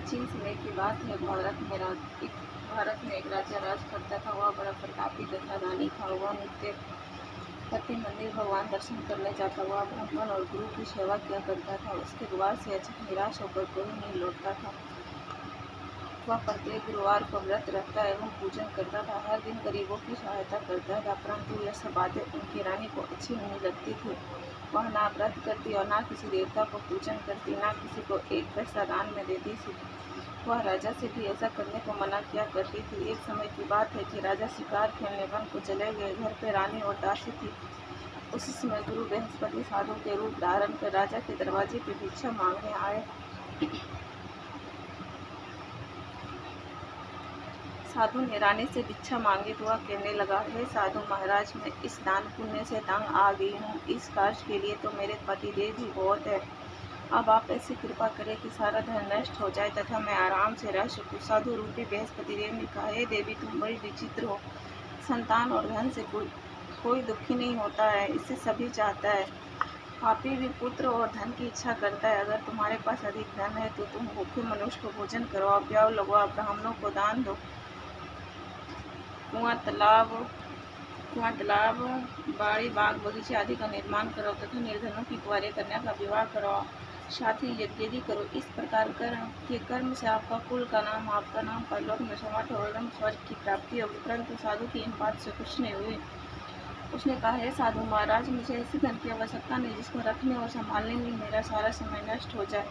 प्राचीन समय की बात है। भारत में एक राजा राज करता था। वह बड़ा प्रतापी तथा दानी था। वह नित्य प्रति मंदिर भगवान दर्शन करने जाता। वह ब्राह्मण और गुरु की सेवा किया करता था। उसके द्वार से अचानक निराश होकर कोई नहीं लौटता था। वह प्रत्येक गुरुवार को व्रत रखता एवं पूजन करता था। हर दिन गरीबों की सहायता करता था, परंतु यह सब बातें उनकी रानी को अच्छी नहीं लगती थी। वह ना व्रत करती और ना किसी देवता को पूजन करती, ना किसी को एक पैसा दान में देती थी। वह राजा से भी ऐसा करने को मना किया करती थी। एक समय की बात है कि राजा शिकार खेलने वन को चले गए। घर पे रानी और दासी थी। उसी समय गुरु बृहस्पति साधु के रूप धारण कर राजा के दरवाजे पे भिक्षा मांगने आए। साधु ने रानी से भिक्षा मांगी तो वह कहने लगा, हे साधु महाराज, मैं इस दान पुण्य से तंग आ गई हूँ। इस कार्य के लिए तो मेरे पतिदेव ही बहुत है। अब आप ऐसी कृपा करें कि सारा धन नष्ट हो जाए तथा मैं आराम से रह सकूं। साधु रूपी बृहस्पति देव ने कहा, हे देवी, तुम बड़ी विचित्र हो। संतान और धन से कोई दुखी नहीं होता है, इसे सभी चाहता है। पापी भी पुत्र और धन की इच्छा करता है। अगर तुम्हारे पास अधिक धन है तो तुम भूखे मनुष्य को भोजन कराओ, प्याओ, लगवाओ, ब्राह्मणों को दान दो, कुआं तालाब, बाड़ी, बाग, बगीचे आदि का निर्माण करो तथा निर्धनों की कुंवारी कन्या का विवाह कराओ, साथ ही यज्ञ करो। इस प्रकार के कर्म से आपका कुल का नाम, आपका नाम परलोक में समाप्त हो एवं स्वर्ग की प्राप्ति होगी। परंतु साधु की इन बात से कुछ नहीं हुई। उसने कहा, हे साधु महाराज, मुझे ऐसी धन की आवश्यकता नहीं जिसको रखने और संभालने में मेरा सारा समय नष्ट हो जाए।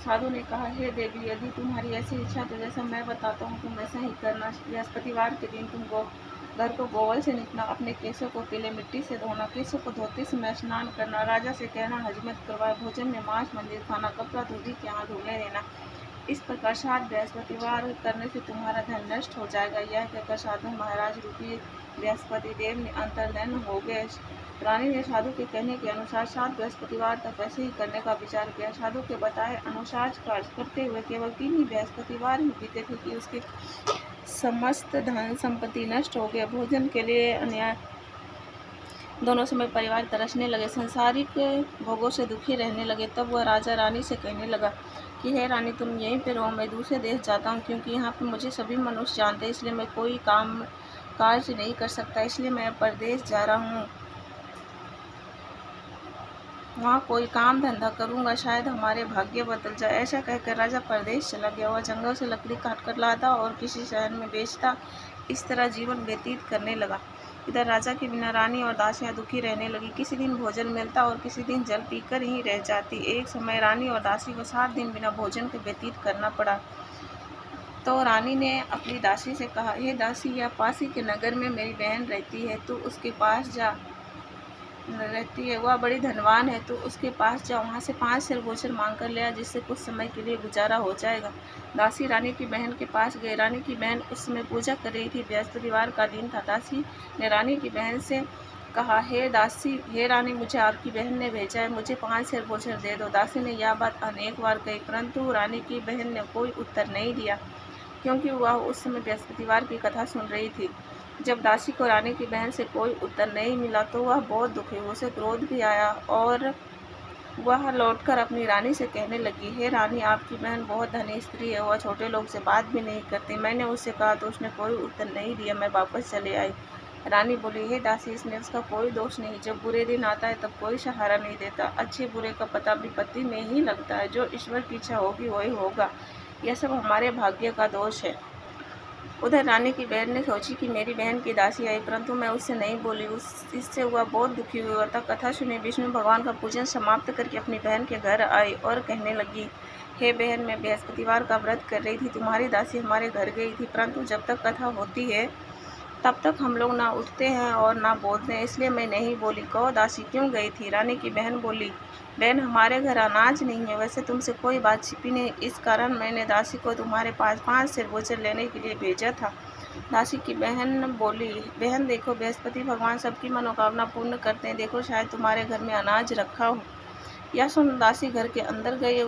साधु ने कहा, हे देवी, यदि तुम्हारी ऐसी इच्छा तो जैसा मैं बताता हूँ तुम ऐसा ही करना। बृहस्पतिवार के दिन तुम घर को गोवल से निपना, अपने केसों को पीले मिट्टी से धोना, केसों को धोते समय स्नान करना, राजा से कहना हजमत करवाए, भोजन में मांस मंदिर खाना, कपड़ा धोबी के यहाँ धुलने देना। इस प्रकार 7 बृहस्पतिवार करने से तुम्हारा धन नष्ट हो जाएगा। यह कहकर साधु महाराज रूपी बृहस्पति देव में अंतर्धान हो गए। रानी ने साधु के कहने के अनुसार 7 बृहस्पतिवार तक ऐसे ही करने का विचार किया। साधु के बताए अनुसार कार्य करते हुए केवल 3 ही बृहस्पतिवार ही बीते थे कि उसके समस्त धन संपत्ति नष्ट हो गया। भोजन के लिए अन्याय दोनों समय परिवार तरसने लगे, संसारिक भोगों से दुखी रहने लगे। तब वह राजा रानी से कहने लगा कि हे रानी, तुम यहीं पर रहो, मैं दूसरे देश जाता हूँ, क्योंकि यहाँ पर मुझे सभी मनुष्य जानते हैं, इसलिए मैं कोई कार्य नहीं कर सकता, इसलिए मैं परदेश जा रहा हूँ। वहाँ कोई काम धंधा करूँगा, शायद हमारे भाग्य बदल जाए। ऐसा कहकर राजा परदेश चला गया। वह जंगल से लकड़ी काट कर लाता और किसी शहर में बेचता। इस तरह जीवन व्यतीत करने लगा। इधर राजा के बिना रानी और दासियां दुखी रहने लगी। किसी दिन भोजन मिलता और किसी दिन जल पीकर ही रह जाती। एक समय रानी और दासी को 7 दिन बिना भोजन के व्यतीत करना पड़ा। तो रानी ने अपनी दासी से कहा, हे दासी, यह पास ही के नगर में मेरी बहन रहती है, तू उसके पास जा रहती है। वह बड़ी धनवान है, तो उसके पास जा, वहाँ से 5 सेर गोचर मांग कर ले आ, जिससे कुछ समय के लिए गुजारा हो जाएगा। दासी रानी की बहन के पास गई। रानी की बहन उस समय पूजा कर रही थी। बृहस्पतिवार का दिन था। दासी ने रानी की बहन से कहा, हे रानी, मुझे आपकी बहन ने भेजा है, मुझे 5 सेर गोचर दे दो। दासी ने यह बात अनेक बार कही, परंतु रानी की बहन ने कोई उत्तर नहीं दिया, क्योंकि वह उस समय बृहस्पतिवार की कथा सुन रही थी। जब दासी को रानी की बहन से कोई उत्तर नहीं मिला तो वह बहुत दुखी हुई। उसे क्रोध भी आया और वह लौटकर अपनी रानी से कहने लगी, हे रानी, आपकी बहन बहुत धनी स्त्री है, वह छोटे लोग से बात भी नहीं करती। मैंने उससे कहा तो उसने कोई उत्तर नहीं दिया, मैं वापस चले आई। रानी बोली, हे दासी, इसमें उसका कोई दोष नहीं। जब बुरे दिन आता है तब कोई सहारा नहीं देता। अच्छे बुरे का पता विपत्ति में ही लगता है। जो ईश्वर की इच्छा होगी वही होगा। यह सब हमारे भाग्य का दोष है। उधर रानी की बहन ने सोची कि मेरी बहन की दासी आई, परंतु मैं उससे नहीं बोली। इससे वह बहुत दुखी हुई। अतः कथा सुनी, विष्णु भगवान का पूजन समाप्त करके अपनी बहन के घर आई और कहने लगी, हे बहन, मैं बृहस्पतिवार का व्रत कर रही थी, तुम्हारी दासी हमारे घर गई थी, परंतु जब तक कथा होती है तब तक हम लोग ना उठते हैं और ना बोलते हैं, इसलिए मैं नहीं बोली। कहो दासी क्यों गई थी? रानी की बहन बोली, बहन, हमारे घर अनाज नहीं है, वैसे तुमसे कोई बात छिपी नहीं, इस कारण मैंने दासी को तुम्हारे पास 5 सेर गोचर लेने के लिए भेजा था। दासी की बहन बोली, बहन देखो, बृहस्पति भगवान सबकी मनोकामना पूर्ण करते हैं, देखो शायद तुम्हारे घर में अनाज रखा हो। यह सुन दासी घर के अंदर गई।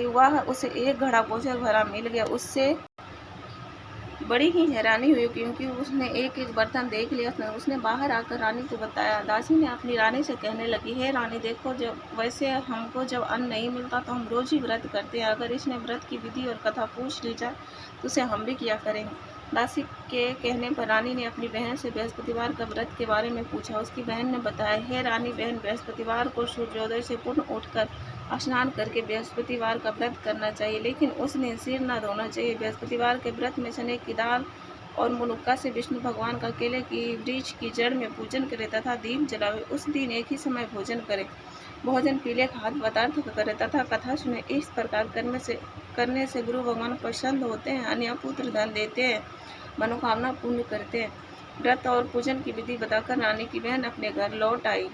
वह उसे एक घड़ा गोचर भरा मिल गया। उससे बड़ी ही हैरानी हुई क्योंकि उसने एक एक बर्तन देख लिया। उसने बाहर आकर रानी को बताया। दासी ने अपनी रानी से कहने लगी, हे रानी देखो, जब वैसे हमको जब अन्न नहीं मिलता तो हम रोज ही व्रत करते हैं। अगर इसने व्रत की विधि और कथा पूछ ली जाए तो उसे हम भी किया करेंगे। दासी के कहने पर रानी ने अपनी बहन से बृहस्पतिवार का व्रत के बारे में पूछा। उसकी बहन ने बताया, हे रानी बहन, बृहस्पतिवार को सूर्योदय से पूर्ण उठकर स्नान करके बृहस्पतिवार का व्रत करना चाहिए, लेकिन उस दिन सिर न धोना चाहिए। बृहस्पतिवार के व्रत में चने की दाल और मुनुक्का से विष्णु भगवान का केले की वृक्ष की जड़ में पूजन करे तथा दीप जलावे। उस दिन एक ही समय भोजन करे, भोजन पीले खाद्य पदार्थ करे तथा कथा सुने। इस प्रकार करने से गुरु भगवान प्रसन्न होते हैं, अन्य पुत्र धन देते हैं, मनोकामना पूर्ण करते हैं। व्रत और पूजन की विधि बताकर रानी की बहन अपने घर लौट आई।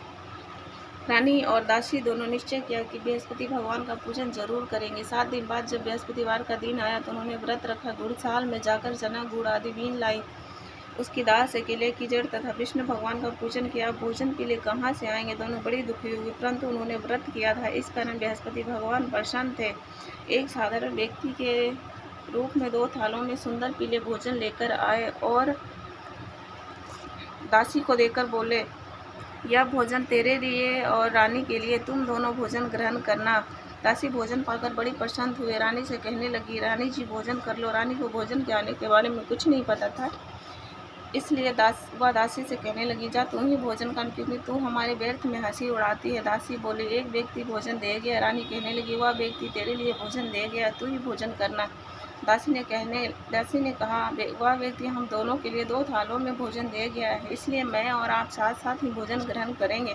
रानी और दासी दोनों निश्चय किया कि बृहस्पति भगवान का पूजन जरूर करेंगे। 7 दिन बाद जब बृहस्पतिवार का दिन आया तो उन्होंने व्रत रखा। गुड़साल में जाकर चना गुड़ आदि बीन लाई, उसकी दाल से केले की जड़ तथा विष्णु भगवान का पूजन किया। भोजन के लिए कहाँ से आएंगे, दोनों बड़ी दुखी हुई, परंतु उन्होंने व्रत किया था, इस कारण बृहस्पति भगवान प्रसन्न थे। एक साधारण व्यक्ति के रूप में 2 थालों में सुंदर पीले भोजन लेकर आए और दासी को देकर बोले, यह भोजन तेरे लिए और रानी के लिए, तुम दोनों भोजन ग्रहण करना। दासी भोजन पाकर बड़ी प्रसन्न हुई, रानी से कहने लगी, रानी जी भोजन कर लो। रानी को भोजन के आने के बारे में कुछ नहीं पता था, इसलिए वह दासी से कहने लगी, जा तू ही भोजन कर, क्योंकि तू हमारे व्यर्थ में हंसी उड़ाती है। दासी बोली, एक व्यक्ति भोजन दे गया। रानी कहने लगी, वह व्यक्ति तेरे लिए भोजन दे गया, तू ही भोजन करना। दासी ने कहा, वह व्यक्ति हम दोनों के लिए 2 थालों में भोजन दे गया है, इसलिए मैं और आप साथ साथ ही भोजन ग्रहण करेंगे।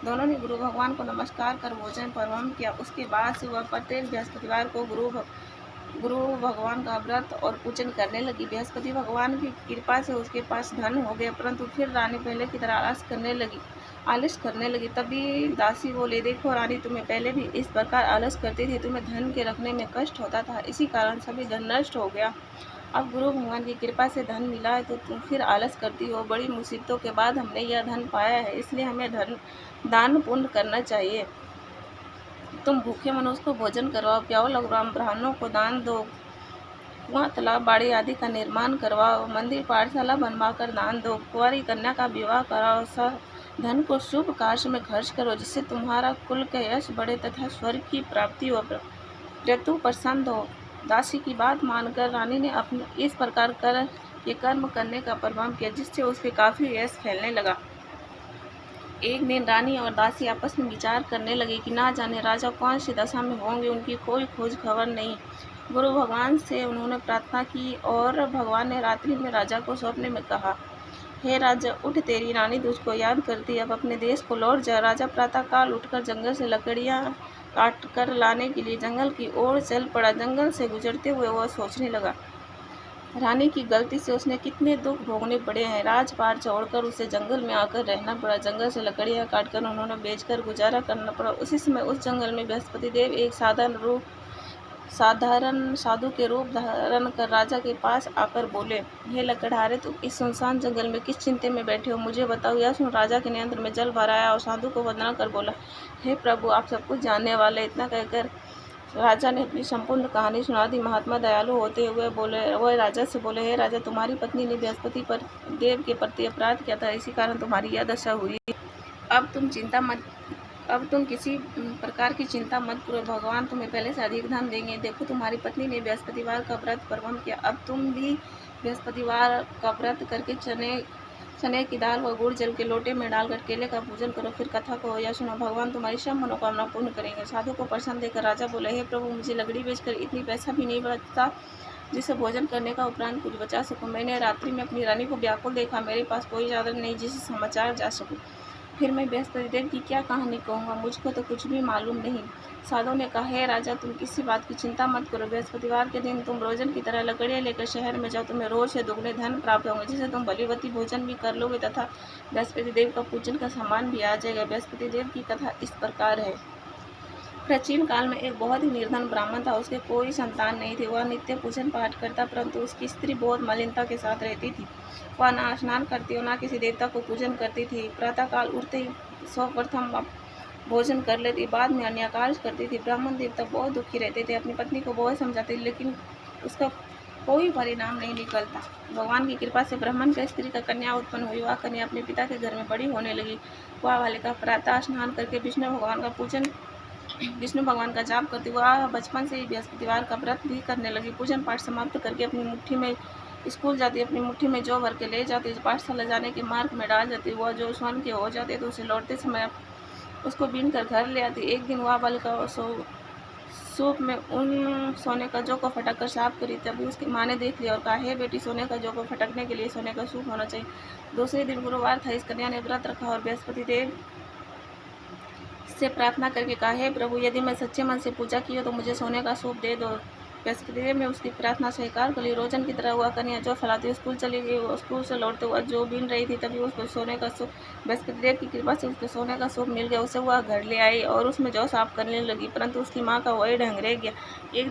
दोनों ने गुरु भगवान को नमस्कार कर भोजन प्रारंभ किया। उसके बाद से वह प्रत्येक बृहस्पतिवार को गुरु भगवान का व्रत और पूजन करने लगी। बृहस्पति भगवान की कृपा से उसके पास धन हो गया, परंतु फिर रानी पहले की तरह आलस करने लगी। तभी दासी बोले, देखो रानी, तुम्हें पहले भी इस प्रकार आलस करती थी, तुम्हें धन के रखने में कष्ट होता था, इसी कारण सभी धन नष्ट हो गया। अब गुरु भगवान की कृपा से धन मिला है तो तुम फिर आलस करती हो। बड़ी मुसीबतों के बाद हमने यह धन पाया है, इसलिए हमें दान पुण्य करना चाहिए। तुम भूखे मनुष्य को भोजन करवाओ, प्याओ, ब्राह्मणों को दान दो, कुआं, तालाब, बाड़ी आदि का निर्माण करवाओ, मंदिर पाठशाला बनवाकर दान दो, कुंवारी कन्या का विवाह कराओ, धन को शुभ कार्य में खर्च करो, जिससे तुम्हारा कुल का यश बढ़े तथा स्वर्ग की प्राप्ति हो, प्रत्यु प्रसन्न हो। दासी की बात मानकर रानी ने अपने इस प्रकार ये कर्म करने का प्रारंभ किया, जिससे उसके काफी यश फैलने लगा। एक दिन रानी और दासी आपस में विचार करने लगे कि ना जाने राजा कौन सी दशा में होंगे, उनकी कोई खोज खबर नहीं। गुरु भगवान से उन्होंने प्रार्थना की और भगवान ने रात्रि में राजा को सपने में कहा, हे राजा, उठ, तेरी रानी तुझको याद करती, अब अपने देश को लौट जा। राजा प्रातःकाल उठकर जंगल से लकड़ियां काट कर लाने के लिए जंगल की ओर चल पड़ा। जंगल से गुजरते हुए वह सोचने लगा, रानी की गलती से उसने कितने दुख भोगने पड़े हैं। राजपाट छोड़कर उसे जंगल में आकर रहना पड़ा। जंगल से लकड़ियां काटकर उन्होंने बेचकर गुजारा करना पड़ा। उसी समय उस जंगल में बृहस्पति देव एक साधारण साधु के रूप धारण कर राजा के पास आकर बोले, हे लकड़हारे, तुम इस सुनसान जंगल में किस चिंते में बैठे हो, मुझे बताओ। यह सुन राजा के नेत्र में जल भर आया और साधु को वंदना कर बोला, हे प्रभु, आप सब कुछ जानने वाले। इतना कहकर राजा ने अपनी संपूर्ण कहानी सुना दी। महात्मा दयालु होते हुए वह राजा से बोले, हे राजा, तुम्हारी पत्नी ने बृहस्पति देव के प्रति अपराध किया था, इसी कारण तुम्हारी यह दशा हुई। अब तुम किसी प्रकार की चिंता मत करो, भगवान तुम्हें पहले से अधिक धन देंगे। देखो, तुम्हारी पत्नी ने बृहस्पतिवार का व्रत प्रारंभ किया, अब तुम भी बृहस्पतिवार का व्रत करके चने की दाल व गुड़ जल के लोटे में डालकर केले का पूजन करो, फिर कथा को या सुनो, भगवान तुम्हारी सब मनोकामना पूर्ण करेंगे। साधु को प्रसन्न देकर राजा बोले, हे प्रभु, मुझे लकड़ी बेचकर इतनी पैसा भी नहीं बचता जिसे भोजन करने का उपरांत कुछ बचा सकूं। मैंने रात्रि में अपनी रानी को व्याकुल देखा, मेरे पास कोई चादर नहीं जिसे समाचार जा सकूं, फिर मैं बृहस्पति देव की क्या कहानी कहूँगा, मुझको तो कुछ भी मालूम नहीं। साधु ने कहा, हे राजा, तुम किसी बात की चिंता मत करो, बृहस्पतिवार के दिन तुम रोजन की तरह लकड़ियाँ लेकर शहर में जाओ, तुम्हें रोज से दुगने धन प्राप्त होंगे, जिससे तुम बलिवती भोजन भी कर लोगे तथा बृहस्पति देव का पूजन का सामान भी आ जाएगा। बृहस्पति देव की कथा इस प्रकार है। प्राचीन काल में एक बहुत ही निर्धन ब्राह्मण था, उसके कोई संतान नहीं थी। वह नित्य पूजन पाठ करता, परंतु उसकी स्त्री बहुत मलिनता के साथ रहती थी। वह ना स्नान करती और ना किसी देवता को पूजन करती थी। प्रातःकाल उठते ही सर्वप्रथम भोजन कर लेती, बाद में अन्य कार्य करती थी। ब्राह्मण देवता बहुत दुखी रहते थे, अपनी पत्नी को बहुत समझाते, लेकिन उसका कोई परिणाम नहीं निकलता। भगवान की कृपा से ब्राह्मण के स्त्री का कन्या उत्पन्न हुई। वह कन्या अपने पिता के घर में बड़ी होने लगी। वह बालिका प्रातः स्नान करके विष्णु भगवान का जाप करती। वह बचपन से ही बृहस्पतिवार का व्रत भी करने लगी। पूजन पाठ समाप्त करके अपनी मुट्ठी में स्कूल जाती, अपनी मुट्ठी में जौ भर के ले जाती, पाठशाला जाने के मार्ग में डाल जाती। वह जो स्वर्ण के हो जाते तो उसे लौटते समय उसको बीन कर घर ले आती। एक दिन वह बालिका सूप में उन सोने का जौ को फटक कर साफ करी। तभी उसकी माँ ने देख लिया और कहा, हे बेटी, सोने का जौ को फटकने के लिए सोने का सूप होना चाहिए। दूसरे दिन गुरुवार था। इस कन्या ने व्रत रखा और बृहस्पति देव से प्रार्थना करके कहा, हे प्रभु, यदि मैं सच्चे मन से पूजा की हो तो मुझे सोने का सूप दे दो। बृहस्पति देव ने उसकी प्रार्थना स्वीकार कर ली। रोजन की तरह हुआ कन्या जो फैलाती स्कूल चली गई। वो स्कूल से लौटते हुआ जो बीन रही थी, तभी उसको सोने का सूप, बृहस्पति देव की कृपा से उसको सोने का सूप मिल गया। उसे वह घर ले आई और उसमें जौ साफ करने लगी, परंतु उसकी माँ का वही ढंग रह गया। एक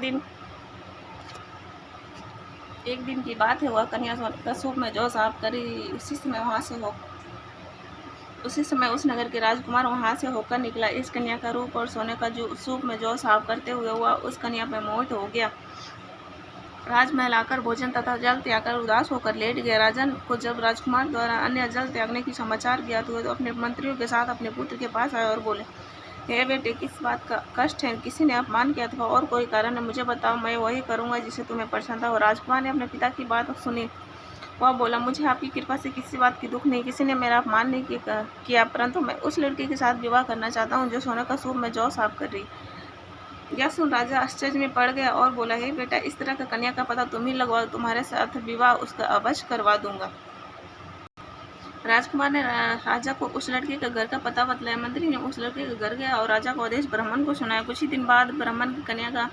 दिन की बात है, वह कन्या सोने का सूप में जौ साफ करी। उसी समय उस नगर के राजकुमार वहां से होकर निकला। इस कन्या का रूप और सोने का सूप में जौ साफ करते हुए वह उस कन्या पर मोहित हो गया। राजमहल आकर भोजन तथा जल त्यागकर उदास होकर लेट गया। राजन को जब राजकुमार द्वारा अन्य जल त्यागने की समाचार ज्ञात हुए तो अपने मंत्रियों के साथ अपने पुत्र के पास आए और बोले, हे बेटे, किस बात का कष्ट है? किसी ने अपमान किया अथवा और कोई कारण है? मुझे बताओ, मैं वही करूंगा जिसे तुम्हें प्रसन्नता हो। राजकुमार ने अपने पिता की बात सुनी। वह बोला, मुझे आपकी कृपा से किसी बात की दुख नहीं, किसी ने मेरा अपमान नहीं किया, परंतु मैं उस लड़की के साथ विवाह करना चाहता हूँ जो सोने का सूप में जौ साफ कर रही। यह सुन राजा आश्चर्य में पड़ गया और बोला, हे बेटा, इस तरह का कन्या का पता तुम ही लगवाओ, तुम्हारे साथ विवाह उसका अवश्य करवा दूंगा। राजकुमार ने राजा को उस लड़के के घर का पता बतलाया। मंत्री ने उस लड़के के घर गया और राजा का आदेश ब्राह्मण को सुनाया। कुछ ही दिन बाद ब्राह्मण की कन्या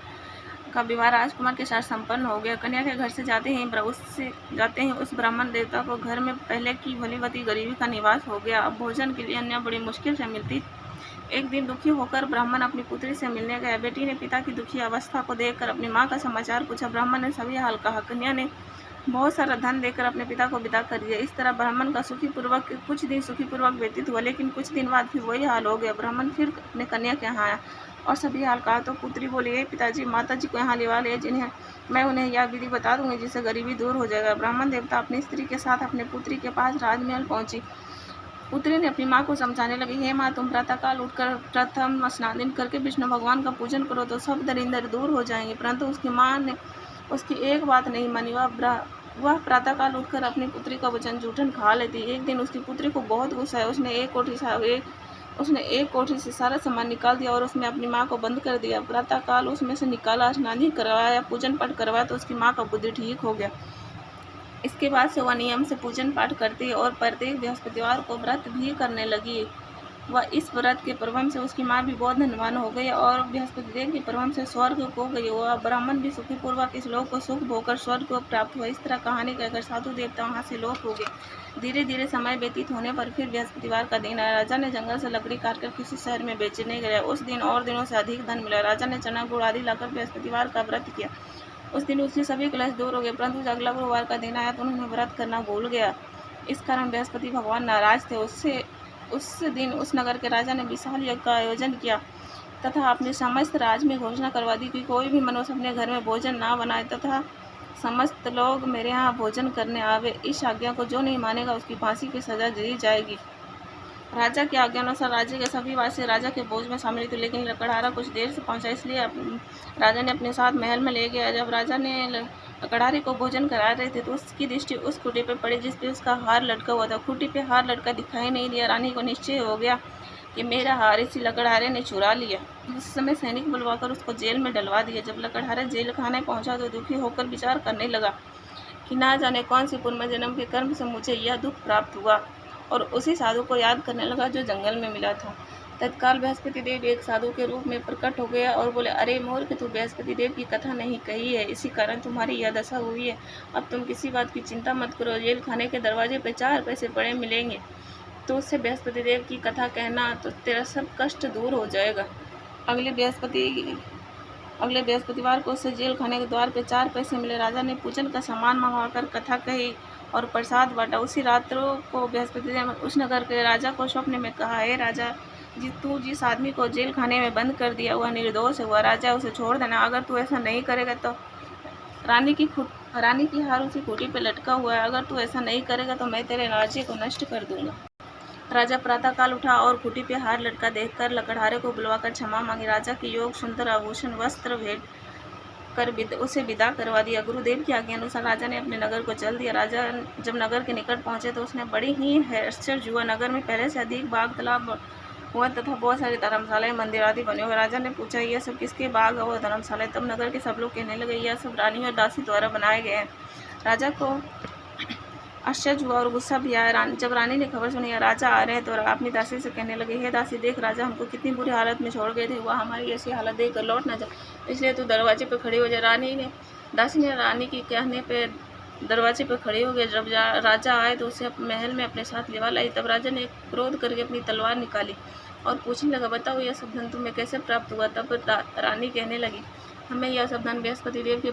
का विवाह राजकुमार के साथ संपन्न हो गया। कन्या के घर से जाते ही उस ब्राह्मण देवता को घर में पहले की भलीभांति गरीबी का निवास हो गया। अब भोजन के लिए अन्य बड़ी मुश्किल से मिलती। एक दिन दुखी होकर ब्राह्मण अपनी पुत्री से मिलने गया। बेटी ने पिता की दुखी अवस्था को देखकर अपनी माँ का समाचार पूछा। ब्राह्मण ने सभी हाल कहा। कन्या ने बहुत सारा धन देकर अपने पिता को विदा कर दिया। इस तरह ब्राह्मण का कुछ दिन सुखीपूर्वक व्यतीत हुआ, लेकिन कुछ दिन बाद फिर वही हाल हो गया। ब्राह्मण फिर अपने कन्या के यहाँ आया और सभी हाल कहा तो पुत्री बोली, हे पिताजी, माता जी को यहाँ लिवा ले, जिन्हें मैं उन्हें यह विधि बता दूंगी जिससे गरीबी दूर हो जाएगा। ब्राह्मण देवता अपनी स्त्री के साथ अपने पुत्री के पास राजमहल पहुंची। पुत्री ने अपनी माँ को समझाने लगी, हे माँ, तुम प्रातःकाल उठकर प्रथम स्नान करके विष्णु भगवान का पूजन करो तो सब दरिंदर दूर हो जाएंगे। परंतु उसकी माँ ने उसकी एक बात नहीं मानी। वह प्रातःकाल उठकर अपनी पुत्री का वचन जूठन खा लेती। एक दिन उसकी पुत्री को बहुत गुस्सा है। उसने एक कोठरी से सारा सामान निकाल दिया और उसमें अपनी माँ को बंद कर दिया। प्रातःकाल उसमें से निकाला, स्नान ही करवाया, पूजन पाठ करवाया तो उसकी माँ का बुद्धि ठीक हो गया। इसके बाद से वह नियम से पूजन पाठ करती और प्रत्येक बृहस्पतिवार को व्रत भी करने लगी। वह इस व्रत के प्रभाव से उसकी माँ भी बहुत धनवान हो गई और बृहस्पति देव के प्रभाव से स्वर्ग को गई। वह ब्राह्मण भी सुखीपूर्वक इस लोक को सुख भोगकर स्वर्ग को प्राप्त हुआ। इस तरह कहानी कहकर साधु देवता वहाँ से लोप हो गए। धीरे धीरे समय व्यतीत होने पर फिर बृहस्पतिवार का दिन आया। राजा ने जंगल से लकड़ी काटकर किसी शहर में बेचने गया। उस दिन और दिनों से अधिक धन मिला। राजा ने चना गुड़ आदि लाकर बृहस्पतिवार का व्रत किया। उस दिन उसके सभी क्लेश दूर हो गए, परंतु अगला गुरुवार का दिन आया तो उन्होंने व्रत करना भूल गया। इस कारण बृहस्पति भगवान नाराज थे। उस दिन उस नगर के राजा ने विशाल यज्ञ का आयोजन किया तथा अपने समस्त राज में घोषणा करवा दी कि कोई भी मनुष्य अपने घर में भोजन ना बनाए तथा समस्त लोग मेरे यहाँ भोजन करने आवे। इस आज्ञा को जो नहीं मानेगा उसकी फांसी की सजा दी जाएगी। राजा की आज्ञा अनुसार राज्य के सभी वासी राजा के भोज में शामिल थे, लेकिन लकड़हारा कुछ देर से पहुंचा, इसलिए राजा ने अपने साथ महल में ले गया। जब राजा ने लकड़हारे को भोजन करा रहे थे तो उसकी दृष्टि उस खूंटी पर पड़ी जिस पे उसका हार लटका हुआ था। खूंटी पे हार लटका दिखाई नहीं दिया। रानी को निश्चय हो गया कि मेरा हार इसी लकड़हारे ने चुरा लिया। उस समय सैनिक बुलवाकर उसको जेल में डलवा दिया। जब लकड़हारा जेल खाने पहुंचा तो दुखी होकर विचार करने लगा कि ना जाने कौन सी पूर्व जन्म के कर्म से मुझे यह दुख प्राप्त हुआ, और उसी साधु को याद करने लगा जो जंगल में मिला था। तत्काल बृहस्पति देव एक साधु के रूप में प्रकट हो गया और बोले, अरे मूर्ख, तू बृहस्पति देव की कथा नहीं कही है, इसी कारण तुम्हारी यह दशा हुई है। अब तुम किसी बात की चिंता मत करो। जेल खाने के दरवाजे पर 4 पैसे पड़े मिलेंगे तो उससे बृहस्पति देव की कथा कहना तो तेरा सब कष्ट दूर हो जाएगा। अगले बृहस्पतिवार को उससे जेल खाने के द्वार पे 4 पैसे मिले। राजा ने पूजन का सामान मंगवाकर कथा कही और प्रसाद बांटा। उसी रात्र को बृहस्पति देव उस नगर के राजा को स्वप्न में कहा, हे राजा जी, तू जिस आदमी को जेल खाने में बंद कर दिया वह निर्दोष है, वह राजा, उसे छोड़ देना। अगर तू ऐसा नहीं करेगा तो रानी की रानी की हार उसी खूंटी पे लटका हुआ है। अगर तू ऐसा नहीं करेगा तो मैं तेरे राज्य को नष्ट कर दूंगा। राजा प्रातःकाल उठा और खूंटी पे हार लटका देखकर लकड़हारे को बुलवाकर क्षमा मांगी। राजा की योग सुंदर आभूषण वस्त्र भेंट कर उसे विदा करवा दिया। गुरुदेव की आज्ञा अनुसार राजा ने अपने नगर को चल दिया। राजा जब नगर के निकट पहुंचे तो उसने बड़ी ही आश्चर्य हुआ। नगर में पहले से अधिक बाग तालाब हुआ तथा बहुत सारे धर्मशालाएं मंदिर आदि बने हुए। राजा ने पूछा, यह सब किसके बाग और धर्मशालाएं? तब नगर के सब लोग कहने लगे, यह सब रानी और दासी द्वारा बनाए गए हैं। राजा को आश्चर्य हुआ और गुस्सा भी आया। जब रानी ने खबर सुनी राजा आ रहे हैं तो अपनी दासी से कहने लगे, हे दासी, देख राजा हमको कितनी बुरी हालत में छोड़ गए थे, वह हमारी ऐसी हालत देख कर लौट न जाए, इसलिए तू दरवाजे पर खड़ी हो जाए। दासी ने रानी के कहने पे दरवाजे पर खड़े हो गए। जब राजा आए तो उसे महल में अपने साथ लेवा लाई। तब राजा ने क्रोध करके अपनी तलवार निकाली और पूछने लगा, बताओ यह सब धन तुम्हें कैसे प्राप्त हुआ? तब रानी कहने लगी, हमें यह सब धन बृहस्पति देव के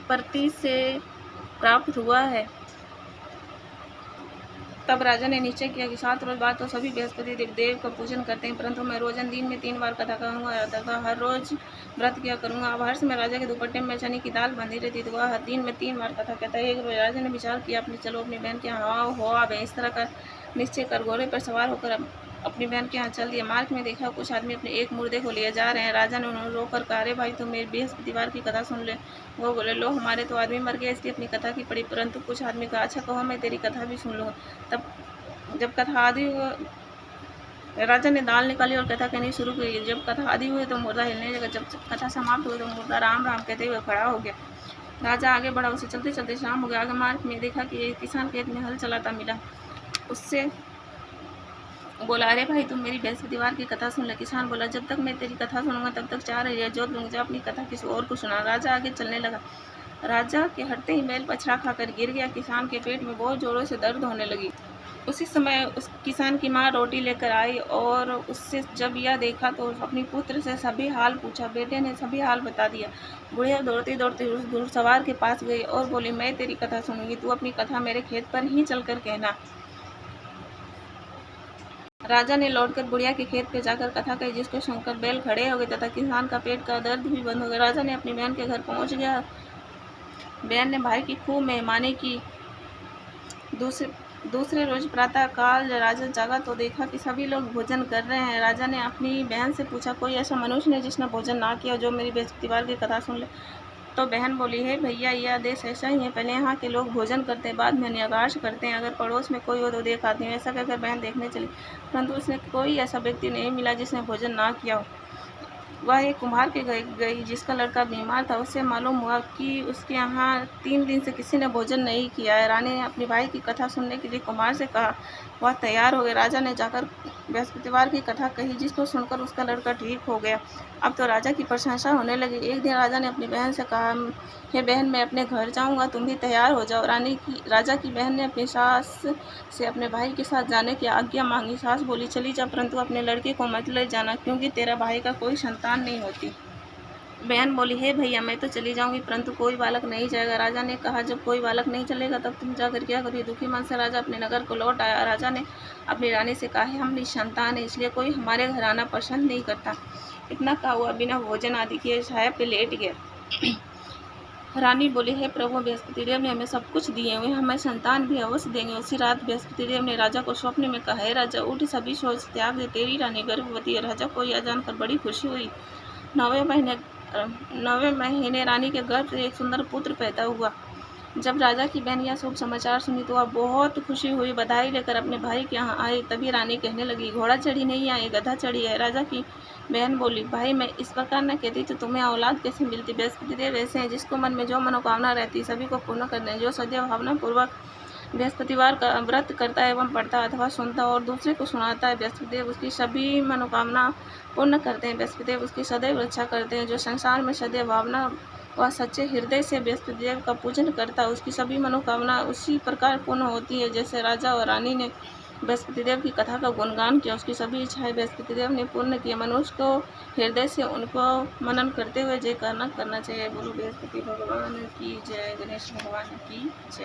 प्रति से प्राप्त हुआ है। तब राजा ने निश्चय किया कि 7 रोज बाद तो सभी बृहस्पति देव का पूजन करते हैं, परंतु मैं रोजन दिन में 3 बार कथा कहूँगा तथा हर रोज व्रत किया करूँगा। अब हर समय राजा के दुपट्टे में चने की दाल बंधी रहती तो वह दिन में 3 बार कथा कहता है। एक रोज राजा ने विचार किया, चलो अपनी बहन के यहाँ हो आवे। इस तरह का निश्चय कर घोड़े पर सवार होकर अपनी बहन के यहाँ चल दिया। मार्ग में देखा कुछ आदमी अपने एक मुर्दे को लिए जा रहे हैं। राजा ने उन्हें रोककर कहा, अरे भाई, तुम मेरी बृहस्पतिवार की कथा सुन ले। वो बोले, लो, हमारे तो आदमी मर गया इसलिए अपनी कथा की पड़ी। परंतु कुछ आदमी कहा, अच्छा कहो, मैं तेरी कथा भी सुन लूँगा। तब जब कथा आदि राजा ने दाल निकाली और कथा कहनी शुरू की। जब कथा आदि हुई तो मुर्दा हिलने लगा। जब कथा समाप्त हुई तो मुर्दा राम राम कहते हुए खड़ा हो गया। राजा आगे बढ़ा, उसे चलते चलते शाम हो गया। आगे मार्ग में देखा कि एक किसान खेत में हल चलाता मिला। उससे बोला, अरे भाई, तुम मेरी बृहस्पतिवार की कथा सुन ले। किसान बोला, जब तक मैं तेरी कथा सुनूंगा तब तक 4 एरिया जोत लूंगा, जब अपनी कथा किसी और को सुना। राजा आगे चलने लगा। राजा के हटते ही बैल पछड़ा खाकर गिर गया। किसान के पेट में बहुत जोरों से दर्द होने लगी। उसी समय उस किसान की माँ रोटी लेकर आई और उससे जब यह देखा तो अपनी पुत्र से सभी हाल पूछा। बेटे ने सभी हाल बता दिया। बुढ़िया दौड़ती दौड़ती उस घुड़सवार के पास गई और बोली, मैं तेरी कथा सुनूंगी, तू अपनी कथा मेरे खेत पर ही चलकर कहना। राजा ने लौटकर बुढ़िया के खेत पे जाकर कथा कही, जिसको सुनकर बैल खड़े हो गए तथा किसान का पेट का दर्द भी बंद हो गया। राजा ने अपनी बहन के घर पहुंच गया। बहन ने भाई की खूब मेहमानी की। दूसरे रोज प्रातः काल राजा जागा तो देखा कि सभी लोग भोजन कर रहे हैं। राजा ने अपनी बहन से पूछा, कोई ऐसा मनुष्य नहीं जिसने भोजन ना किया जो मेरी बृहस्पतिवार की कथा सुन ले? तो बहन बोली, है भैया, यह आदेश ऐसा ही है, पहले यहाँ के लोग भोजन करते हैं, बाद में निकाश करते हैं, अगर पड़ोस में कोई हो तो देख आती हूँ। ऐसा कहकर बहन देखने चली, परंतु उसने कोई ऐसा व्यक्ति नहीं मिला जिसने भोजन ना किया हो। वह एक कुम्हार के गई जिसका लड़का बीमार था। उससे मालूम हुआ कि उसके यहाँ 3 दिन से किसी ने भोजन नहीं किया है। रानी ने अपने भाई की कथा सुनने के लिए कुम्हार से कहा। वह तैयार हो गए। राजा ने जाकर बृहस्पतिवार की कथा कही, जिसको सुनकर उसका लड़का ठीक हो गया। अब तो राजा की प्रशंसा होने लगी। एक दिन राजा ने अपनी बहन से कहा, हे बहन, मैं अपने घर जाऊंगा, तुम भी तैयार हो जाओ। राजा की बहन ने अपनी सास से अपने भाई के साथ जाने की आज्ञा मांगी। सास बोली, चली जा, परंतु अपने लड़के को मत ले जाना, क्योंकि तेरा भाई का कोई संतान नहीं होती। बहन बोली, हे भैया, मैं तो चली जाऊंगी, परंतु कोई बालक नहीं जाएगा। राजा ने कहा, जब कोई बालक नहीं चलेगा तब तुम जाकर क्या करिए? दुखी मन से राजा अपने नगर को लौट आया। राजा ने अपनी रानी से कहा, हम निसंतान है, इसलिए कोई हमारे घर आना पसंद नहीं करता। इतना कहा हुआ बिना भोजन आदि किए छाया पे लेट गया। रानी बोली, हे प्रभु, बृहस्पति देव ने हमें सब कुछ दिए हुए, हमें संतान भी अवश्य देंगे। उसी रात बृहस्पति देव ने राजा को स्वप्न में कहा, हे राजा, उठ, सभी सोच त्याग दे, तेरी रानी गर्भवती है। राजा को यह जानकर बड़ी खुशी हुई। 9वें महीने रानी के गर्भ से एक सुंदर पुत्र पैदा हुआ। जब राजा की बहन यह शुभ समाचार सुनी तो वह बहुत खुशी हुई। बधाई लेकर अपने भाई के यहाँ आई। तभी रानी कहने लगी, घोड़ा चढ़ी नहीं आई, गधा चढ़ी है। राजा की बहन बोली, भाई, मैं इस प्रकार न कहती तो तुम्हें औलाद कैसे मिलती? बृहस्पति देव ऐसे हैं जिसको मन में जो मनोकामना रहती सभी को पूर्ण करते हैं। जो सदैव भावना पूर्वक बृहस्पतिवार का व्रत करता है एवं पढ़ता अथवा सुनता और दूसरे को सुनाता है, बृहस्पति देव उसकी सभी मनोकामना पूर्ण करते हैं। बृहस्पति देव उसकी सदैव रक्षा करते हैं। जो संसार में सदैव भावना वह सच्चे हृदय से बृहस्पति देव का पूजन करता है, उसकी सभी मनोकामना उसी प्रकार पूर्ण होती है जैसे राजा और रानी ने बृहस्पति देव की कथा का गुणगान किया। उसकी सभी इच्छाएं बृहस्पति देव ने पूर्ण किया। मनुष्य को हृदय से उनको मनन करते हुए जय करना चाहिए। बोलो बृहस्पति भगवान की जय, गणेश भगवान की जय।